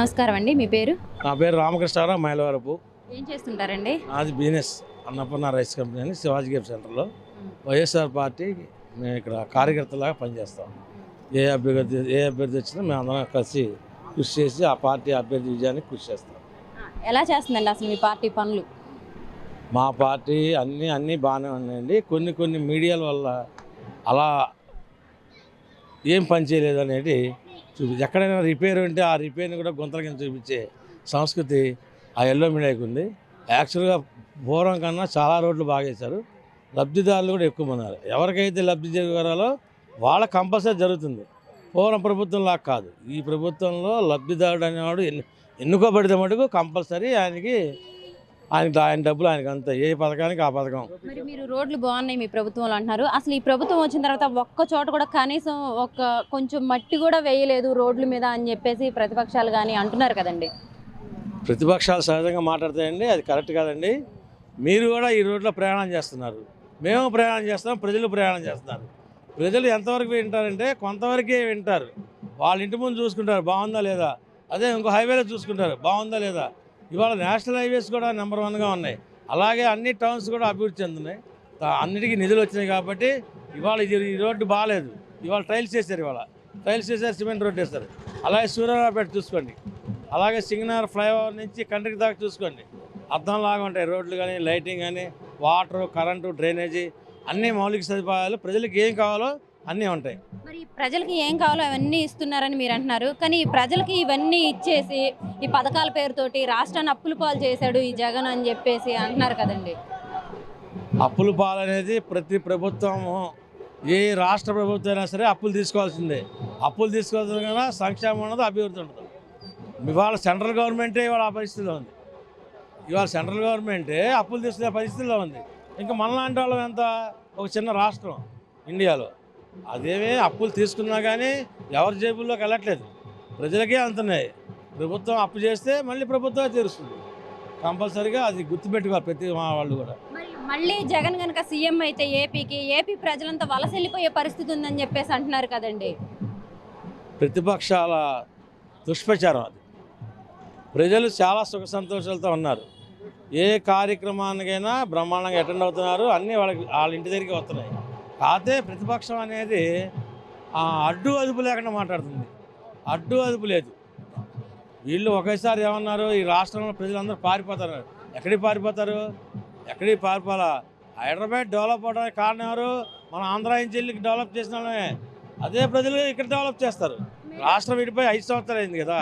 నమస్కారం అండి. మీ పేరు? నా పేరు రామకృష్ణారావు మైలవరపు. ఏం చేస్తుంటారండి? నాది బిజినెస్ అన్నపూర్ణ రైస్ కంపెనీ అని శివాజీ గేప్ సెంటర్లో వైఎస్ఆర్ పార్టీ మేము ఇక్కడ కార్యకర్తలాగా పనిచేస్తాం. ఏ అభ్యర్థి వచ్చినా మేము అందరం కలిసి కృషి చేసి ఆ పార్టీ అభ్యర్థి విజయానికి కృషి చేస్తాం. ఎలా చేస్తుందండి అసలు మీ పార్టీ పనులు? మా పార్టీ అన్నీ బాగానే ఉన్నాయండి. కొన్ని మీడియాల వల్ల అలా ఏం పని చేయలేదు అనేది ఎక్కడైనా రిపేర్ ఉంటే ఆ రిపేర్ని కూడా గుంతల కింద చూపించే సంస్కృతి ఆ ఎల్లో మీడియాకి ఉంది. యాక్చువల్గా పూర్వం కన్నా చాలా రోడ్లు బాగా వేశారు. లబ్ధిదారులు కూడా ఎక్కువ ఉన్నారు. ఎవరికైతే లబ్ధి జరగాలో వాళ్ళ కంపల్సరీ జరుగుతుంది. పూర్వం ప్రభుత్వంలా కాదు. ఈ ప్రభుత్వంలో లబ్ధిదారుడు అనేవాడు ఎన్నుకోబడితే మటుకు కంపల్సరీ ఆయన డబ్బులు ఆయనకి అంత ఏ పథకానికి ఆ పథకం. మరి మీరు రోడ్లు బాగున్నాయి మీ ప్రభుత్వంలో అంటున్నారు. అసలు ఈ ప్రభుత్వం వచ్చిన తర్వాత ఒక్క చోట కూడా కనీసం కొంచెం మట్టి కూడా వేయలేదు రోడ్ల మీద అని చెప్పేసి ప్రతిపక్షాలు కానీ అంటున్నారు కదండి. ప్రతిపక్షాలు సహజంగా మాట్లాడతాయండి, అది కరెక్ట్ కాదండి. మీరు కూడా ఈ రోడ్లో ప్రయాణం చేస్తున్నారు, మేము ప్రయాణం చేస్తాం, ప్రజలు ప్రయాణం చేస్తున్నారు. ప్రజలు ఎంతవరకు వింటారంటే కొంతవరకే వింటారు. వాళ్ళ ఇంటి ముందు చూసుకుంటారు బాగుందా లేదా, అదే ఇంకో హైవేలో చూసుకుంటారు బాగుందా లేదా. ఇవాళ నేషనల్ హైవేస్ కూడా నెంబర్ 1గా ఉన్నాయి. అలాగే అన్ని టౌన్స్ కూడా అభివృద్ధి చెందుతున్నాయి. అన్నిటికీ నిధులు వచ్చినాయి కాబట్టి ఇవాళ ఈ రోడ్డు బాగాలేదు. ఇవాళ ట్రైల్స్ వేశారు, ట్రైల్స్ వేసారు, సిమెంట్ రోడ్డు వేస్తారు. అలాగే సూర్యారావుపేట చూసుకోండి, అలాగే సింగనార్ ఫ్లైఓవర్ నుంచి కండ్రికి దాకా చూసుకోండి. అర్థంలాగా ఉంటాయి రోడ్లు కానీ, లైటింగ్ కానీ, వాటర్, కరెంటు, డ్రైనేజీ అన్నీ మౌలిక సదుపాయాలు ప్రజలకు ఏం కావాలో అన్నీ ఉంటాయి. మరి ప్రజలకి ఏం కావాలో అవన్నీ ఇస్తున్నారని మీరు అంటున్నారు. కానీ ప్రజలకి ఇవన్నీ ఇచ్చేసి ఈ పథకాల పేరుతోటి రాష్ట్రాన్ని అప్పుల పాలు చేశాడు ఈ జగన్ అని చెప్పేసి అంటున్నారు కదండి. అప్పుల పాలు అనేది ప్రతి ప్రభుత్వము, ఏ రాష్ట్ర ప్రభుత్వం అయినా సరే అప్పులు తీసుకోవాల్సిందే. అప్పులు తీసుకోవాల్సింది కన్నా సంక్షేమం ఉండదు, అభివృద్ధి ఉండదు. ఇవాళ సెంట్రల్ గవర్నమెంటే ఇవాళ ఆ పరిస్థితిలో ఉంది. ఇవాళ సెంట్రల్ గవర్నమెంటే అప్పులు తీసుకునే పరిస్థితిలో ఉంది. ఇంకా మనలాంటి వాళ్ళం ఎంత, ఒక చిన్న రాష్ట్రం ఇండియాలో అదేమే అప్పులు తీసుకున్నా కానీ ఎవరి జేబుల్లోకి వెళ్ళట్లేదు, ప్రజలకే అందుతున్నాయి. ప్రభుత్వం అప్పు చేస్తే మళ్ళీ ప్రభుత్వమే తీరుస్తుంది. కంపల్సరీగా అది గుర్తుపెట్టుకోవాలి ప్రతి వాళ్ళు కూడా. మళ్ళీ జగన్ కనుక సీఎం అయితే ఏపీ ప్రజలంతా వలస వెళ్ళిపోయే పరిస్థితి ఉందని చెప్పేసి అంటున్నారు కదండి. ప్రతిపక్షాల దుష్ప్రచారం అది. ప్రజలు చాలా సుఖ సంతోషాలతో ఉన్నారు. ఏ కార్యక్రమానికైనా బ్రహ్మాండంగా అటెండ్ అవుతున్నారు. అన్నీ వాళ్ళ ఇంటి దగ్గరికి వస్తున్నాయి. కాకపోతే ప్రతిపక్షం అనేది అడ్డు అదుపు లేకుండా మాట్లాడుతుంది. అడ్డు అదుపు లేదు. వీళ్ళు ఒకేసారి ఏమన్నారు, ఈ రాష్ట్రంలో ప్రజలందరూ పారిపోతారు. ఎక్కడికి పారిపోవాలా? హైదరాబాద్ డెవలప్ అవడానికి కారణం ఎవరు? మన ఆంధ్ర నుంచి వెళ్ళి డెవలప్ చేసిన వాళ్ళమే. అదే ప్రజలు ఇక్కడ డెవలప్ చేస్తారు. రాష్ట్రం విడిపోయి 5 సంవత్సరాలు అయింది కదా.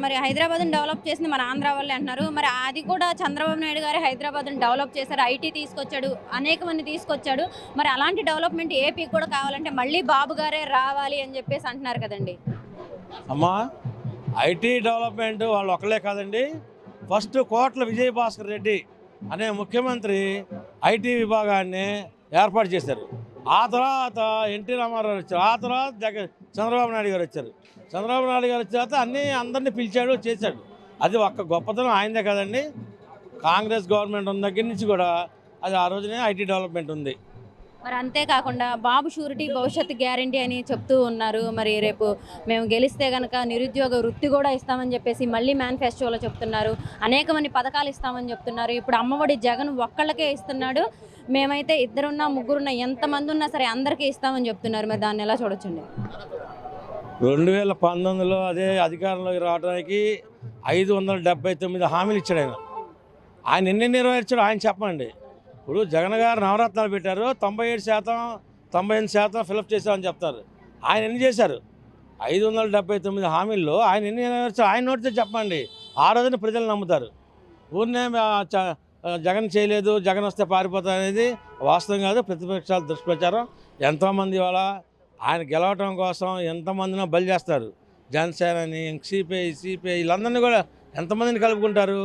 మరి హైదరాబాద్ని డెవలప్ చేసింది మన ఆంధ్ర వాళ్ళే అంటున్నారు. మరి అది కూడా చంద్రబాబు నాయుడు గారు హైదరాబాద్ని డెవలప్ చేశారు, ఐటీ తీసుకొచ్చాడు, అనేక మంది తీసుకొచ్చాడు. మరి అలాంటి డెవలప్మెంట్ ఏపీకి కూడా కావాలంటే మళ్ళీ బాబు గారే రావాలి అని చెప్పేసి అంటున్నారు కదండి. అమ్మా, ఐటీ డెవలప్మెంట్ వాళ్ళు ఒక్కలే కాదండి. ఫస్ట్ కోట్ల విజయభాస్కర్ రెడ్డి అనే ముఖ్యమంత్రి ఐటీ విభాగాన్ని ఏర్పాటు చేశారు. ఆ తర్వాత ఎన్టీ రామారావు వచ్చారు. ఆ తర్వాత చంద్రబాబు నాయుడు గారు వచ్చారు. చంద్రబాబు నాయుడు గారు వచ్చిన తర్వాత అందరినీ పిలిచాడు, చేశాడు. అది ఒక్క గొప్పతనం ఆయనదే కదండి. కాంగ్రెస్ గవర్నమెంట్ ఉన్న దగ్గర నుంచి కూడా అది ఆ రోజునే ఐటీ డెవలప్మెంట్ ఉంది. మరి అంతేకాకుండా బాబు షూరిటీ భవిష్యత్తు గ్యారంటీ అని చెప్తూ ఉన్నారు. మరి రేపు మేము గెలిస్తే కనుక నిరుద్యోగ వృత్తి కూడా ఇస్తామని చెప్పేసి మళ్ళీ మేనిఫెస్టోలో చెప్తున్నారు. అనేక మంది పథకాలు ఇస్తామని చెప్తున్నారు. ఇప్పుడు అమ్మఒడి జగన్ ఒక్కళ్ళకే ఇస్తున్నాడు. మేమైతే 2 3 ఎంతమంది ఉన్నా సరే అందరికీ ఇస్తామని చెప్తున్నారు. మరి దాన్ని ఎలా చూడొచ్చండి? 2019లో అదే అధికారంలోకి రావడానికి 579 హామీలు ఇచ్చాడు ఆయన ఎన్ని నెరవేర్చాడు ఆయన చెప్పండి. ఇప్పుడు జగన్ గారు నవరత్నాలు పెట్టారు, 97% 98% ఫిలప్ చేశామని చెప్తారు. ఆయన ఎన్ని చేశారు? 579 హామీల్లో ఆయన ఎన్ని నెరవేర్చారు ఆయన నోటితో చెప్పండి. ఆ రోజున ప్రజలు నమ్ముతారు. ఊరినే జగన్ చేయలేదు, జగన్ వస్తే పారిపోతా అనేది వాస్తవం కాదు. ప్రతిపక్షాల దుష్ప్రచారం. ఎంతోమంది ఇవాళ ఆయన గెలవటం కోసం ఎంతమందినో బలి చేస్తారు. జనసేనని, సిపిఐ వీళ్ళందరినీ కూడా ఎంతమందిని కలుపుకుంటారు.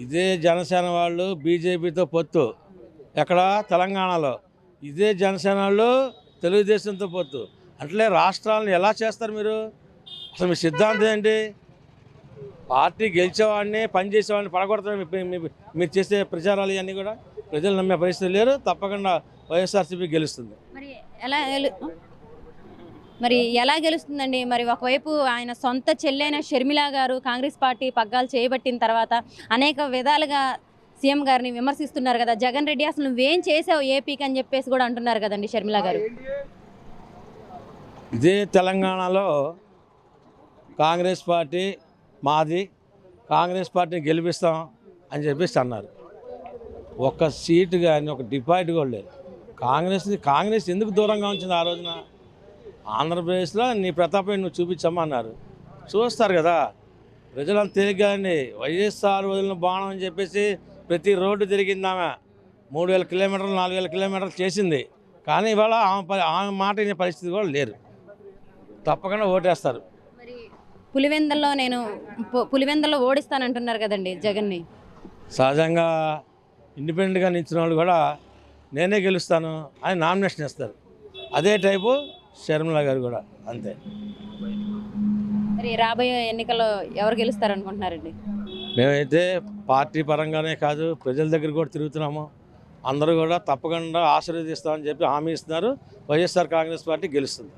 ఇదే జనసేన వాళ్ళు బీజేపీతో పొత్తు, ఎక్కడ తెలంగాణలో. ఇదే జనసేన వాళ్ళు తెలుగుదేశంతో పొత్తు. అంటే రాష్ట్రాలను ఎలా చేస్తారు మీరు? అసలు మీ సిద్ధాంతం ఏంటి? పార్టీ గెలిచేవాడిని, పనిచేసేవాడిని పడగొడతారు. మీరు చేసే ప్రచారాలు ఇవన్నీ కూడా ప్రజలు నమ్మే పరిస్థితి లేరు. తప్పకుండా వైఎస్ఆర్సీపీ గెలుస్తుంది. మరి ఎలా మరి ఎలా గెలుస్తుందండి? మరి ఒకవైపు ఆయన సొంత చెల్లైన షర్మిల గారు కాంగ్రెస్ పార్టీ పగ్గాలు చేయబట్టిన తర్వాత అనేక విధాలుగా సీఎం గారిని విమర్శిస్తున్నారు కదా. జగన్ రెడ్డి అసలు నువ్వేం చేసావు ఏపీకి అని చెప్పేసి కూడా అంటున్నారు కదండి షర్మిల గారు. ఇదే తెలంగాణలో కాంగ్రెస్ పార్టీ మాది, కాంగ్రెస్ పార్టీని గెలిపిస్తాం అని చెప్పేసి అన్నారు. ఒక్క సీటు కానీ ఒక డిపాజిట్ కూడా లేదు. కాంగ్రెస్ ఎందుకు దూరంగా ఉంచింది ఆ రోజున? ఆంధ్రప్రదేశ్లో నీ ప్రతాపం నువ్వు చూపించమ్మా అన్నారు. చూస్తారు కదా ప్రజలంతా తేలిగ్గా అండి. వైఎస్ఆర్ వదిలిన బాణం అని చెప్పేసి ప్రతి రోడ్డు తిరిగిందామె 3000 కిలోమీటర్లు 4000 కిలోమీటర్లు చేసింది. కానీ ఇవాళ ఆమె మాట వినే పరిస్థితి కూడా లేరు. తప్పకుండా ఓటేస్తారు. మరి పులివెందల్లో ఓడిస్తానంటున్నారు కదండి జగన్ని. సహజంగా ఇండిపెండెంట్గా నిలిచిన వాళ్ళు కూడా నేనే గెలుస్తాను అని నామినేషన్ ఇస్తారు. అదే టైపు షర్మిల గారు కూడా అంతే. మరి రాబోయే ఎన్నికల్లో ఎవరు గెలుస్తారనుకుంటున్నారండి? మేమైతే పార్టీ పరంగానే కాదు ప్రజల దగ్గర కూడా తిరుగుతున్నాము. అందరూ కూడా తప్పకుండా ఆశీర్వదిస్తామని చెప్పి హామీ ఇస్తున్నారు. వైఎస్ఆర్ కాంగ్రెస్ పార్టీ గెలుస్తుంది.